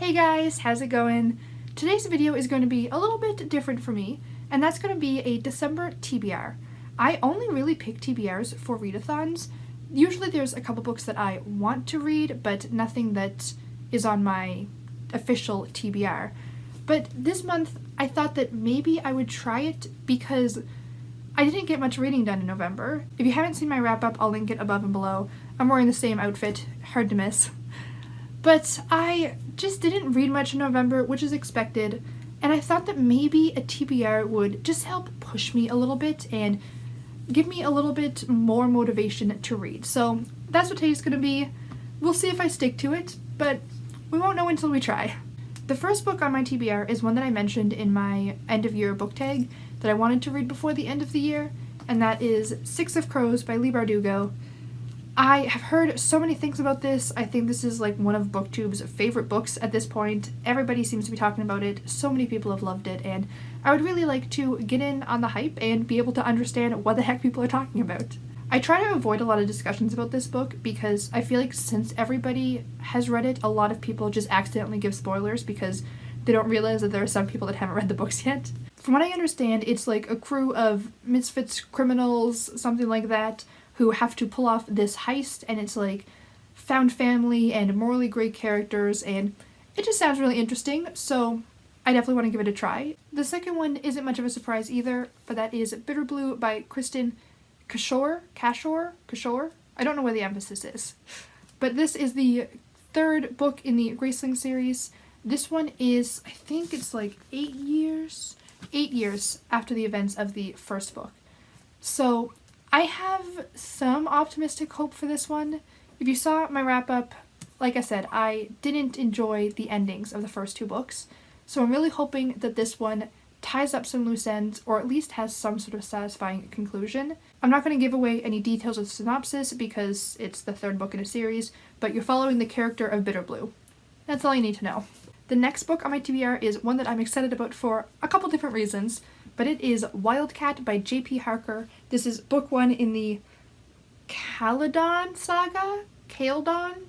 Hey guys, how's it going? Today's video is going to be a little bit different for me, and that's going to be a December TBR. I only really pick TBRs for readathons. Usually there's a couple books that I want to read, but nothing that is on my official TBR. But this month, I thought that maybe I would try it because I didn't get much reading done in November. If you haven't seen my wrap-up, I'll link it above and below. I'm wearing the same outfit, hard to miss. But I just didn't read much in November, which is expected, and I thought that maybe a TBR would just help push me a little bit and give me a little bit more motivation to read. So that's what today's gonna be. We'll see if I stick to it, but we won't know until we try. The first book on my TBR is one that I mentioned in my end of year book tag that I wanted to read before the end of the year, and that is Six of Crows by Leigh Bardugo. I have heard so many things about this. I think this is like one of BookTube's favorite books at this point. Everybody seems to be talking about it. So many people have loved it, and I would really like to get in on the hype and be able to understand what the heck people are talking about. I try to avoid a lot of discussions about this book because I feel like since everybody has read it, a lot of people just accidentally give spoilers because they don't realize that there are some people that haven't read the books yet. From what I understand, it's like a crew of misfits, criminals, something like that, who have to pull off this heist, and it's like found family and morally great characters, and it just sounds really interesting, so I definitely want to give it a try. The second one isn't much of a surprise either, but that is Bitter Blue by Kristen Cashore? I don't know where the emphasis is. But this is the third book in the Graceling series. This one is, I think it's like 8 years after the events of the first book. So I have some optimistic hope for this one. If you saw my wrap-up, like I said, I didn't enjoy the endings of the first two books, so I'm really hoping that this one ties up some loose ends, or at least has some sort of satisfying conclusion. I'm not going to give away any details of the synopsis because it's the third book in a series, but you're following the character of Bitter Blue. That's all you need to know. The next book on my TBR is one that I'm excited about for a couple different reasons, but it is Wildcat by J.P. Harker. This is book one in the Caledon saga? Caledon?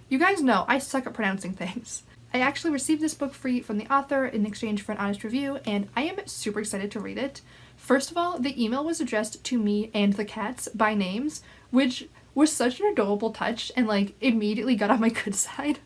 You guys know, I suck at pronouncing things. I actually received this book free from the author in exchange for an honest review, and I am super excited to read it. First of all, the email was addressed to me and the cats by names, which was such an adorable touch and like immediately got on my good side.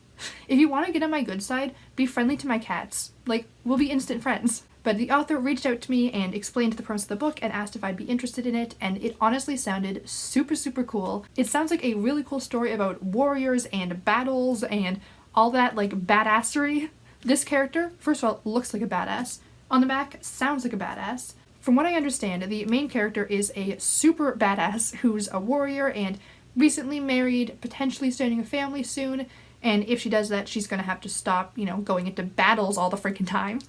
If you want to get on my good side, be friendly to my cats. Like, we'll be instant friends. But the author reached out to me and explained the premise of the book and asked if I'd be interested in it, and it honestly sounded super cool. It sounds like a really cool story about warriors and battles and all that like badassery. This character, first of all, looks like a badass. On the back, sounds like a badass. From what I understand, the main character is a super badass who's a warrior and recently married, potentially starting a family soon, and if she does that, she's gonna have to stop, going into battles all the freaking time.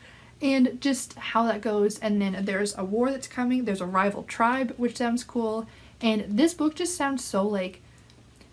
And just how that goes, and then there's a war that's coming, there's a rival tribe, which sounds cool, and this book just sounds so, like,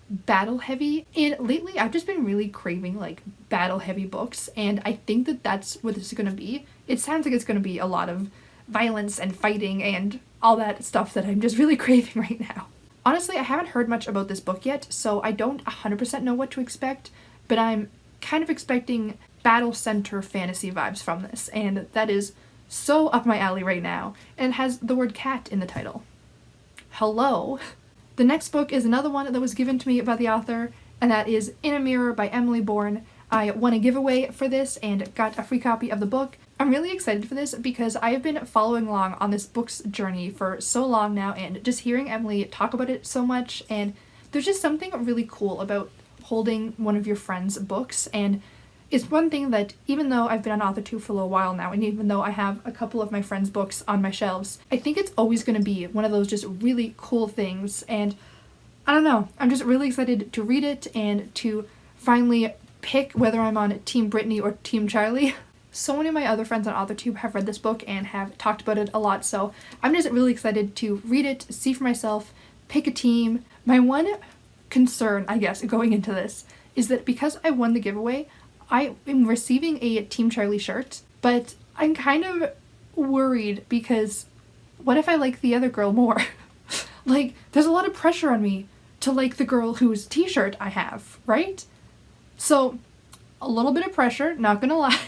battle-heavy, and lately I've just been really craving, like, battle-heavy books, and I think that that's what this is gonna be. It sounds like it's gonna be a lot of violence and fighting and all that stuff that I'm just really craving right now. Honestly, I haven't heard much about this book yet, so I don't 100% know what to expect, but I'm kind of expecting battle center fantasy vibes from this, and that is so up my alley right now, and it has the word cat in the title. Hello! The next book is another one that was given to me by the author, and that is In a Mirror by Emily Bourne. I won a giveaway for this and got a free copy of the book. I'm really excited for this because I have been following along on this book's journey for so long now, and just hearing Emily talk about it so much, and there's just something really cool about holding one of your friend's books, and it's one thing that even though I've been on AuthorTube for a little while now, and even though I have a couple of my friends' books on my shelves, I think it's always going to be one of those just really cool things, and I don't know, I'm just really excited to read it and to finally pick whether I'm on Team Brittany or Team Charlie. So many of my other friends on AuthorTube have read this book and have talked about it a lot, so I'm just really excited to read it, see for myself, pick a team. My one concern, I guess, going into this is that because I won the giveaway, I am receiving a Team Charlie shirt, but I'm kind of worried because what if I like the other girl more? Like, there's a lot of pressure on me to like the girl whose t-shirt I have, right? So a little bit of pressure, not gonna lie.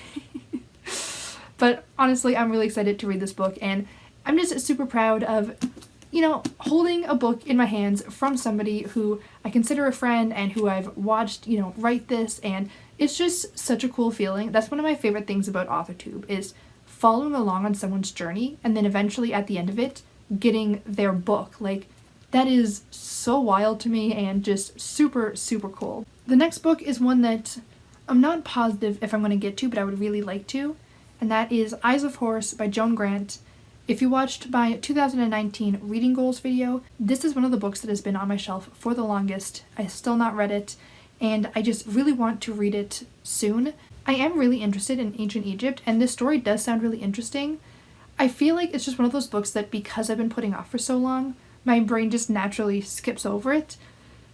But honestly, I'm really excited to read this book, and I'm just super proud of, you know, holding a book in my hands from somebody who I consider a friend and who I've watched, you know, write this, and it's just such a cool feeling. That's one of my favorite things about AuthorTube, is following along on someone's journey and then eventually at the end of it, getting their book. Like, that is so wild to me and just super, super cool. The next book is one that I'm not positive if I'm going to get to, but I would really like to, and that is Eyes of Horse by Joan Grant. If you watched my 2019 reading goals video, this is one of the books that has been on my shelf for the longest. I still not read it, and I just really want to read it soon. I am really interested in ancient Egypt, and this story does sound really interesting. I feel like it's just one of those books that because I've been putting off for so long, my brain just naturally skips over it.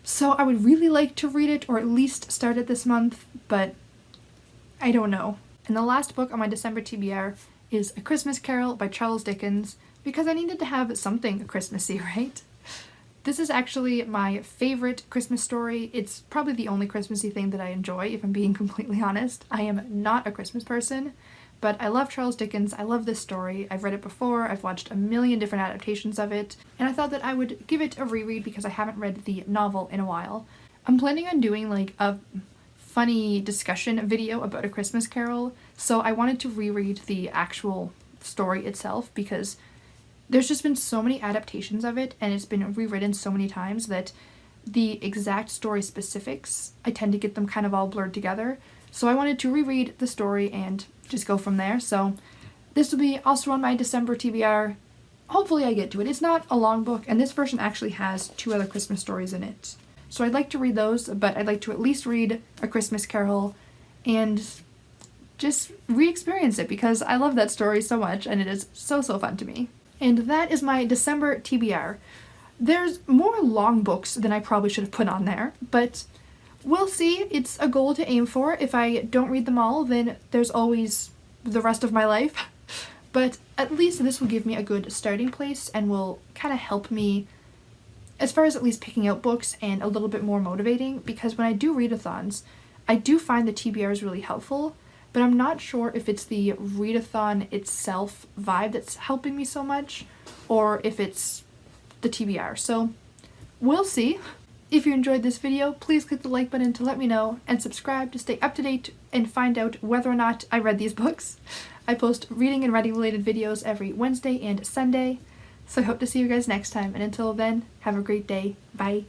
So I would really like to read it, or at least start it this month, but I don't know. And the last book on my December TBR is A Christmas Carol by Charles Dickens, because I needed to have something Christmassy, right? This is actually my favorite Christmas story. It's probably the only Christmassy thing that I enjoy, if I'm being completely honest. I am not a Christmas person, but I love Charles Dickens. I love this story. I've read it before. I've watched a million different adaptations of it, and I thought that I would give it a reread because I haven't read the novel in a while. I'm planning on doing like a funny discussion video about A Christmas Carol, so I wanted to reread the actual story itself because there's just been so many adaptations of it and it's been rewritten so many times that the exact story specifics, I tend to get them kind of all blurred together. So I wanted to reread the story and just go from there. So this will be also on my December TBR. Hopefully I get to it. It's not a long book, and this version actually has 2 other Christmas stories in it. So I'd like to read those, but I'd like to at least read A Christmas Carol and just re-experience it because I love that story so much and it is so, so fun to me. And that is my December TBR. There's more long books than I probably should have put on there, but we'll see. It's a goal to aim for. If I don't read them all, then there's always the rest of my life. But at least this will give me a good starting place and will kind of help me as far as at least picking out books and a little bit more motivating, because when I do readathons, I do find the TBRs really helpful, but I'm not sure if it's the readathon itself vibe that's helping me so much, or if it's the TBR. So we'll see. If you enjoyed this video, please click the like button to let me know, and subscribe to stay up to date and find out whether or not I read these books. I post reading and writing related videos every Wednesday and Sunday, so I hope to see you guys next time, and until then, have a great day. Bye!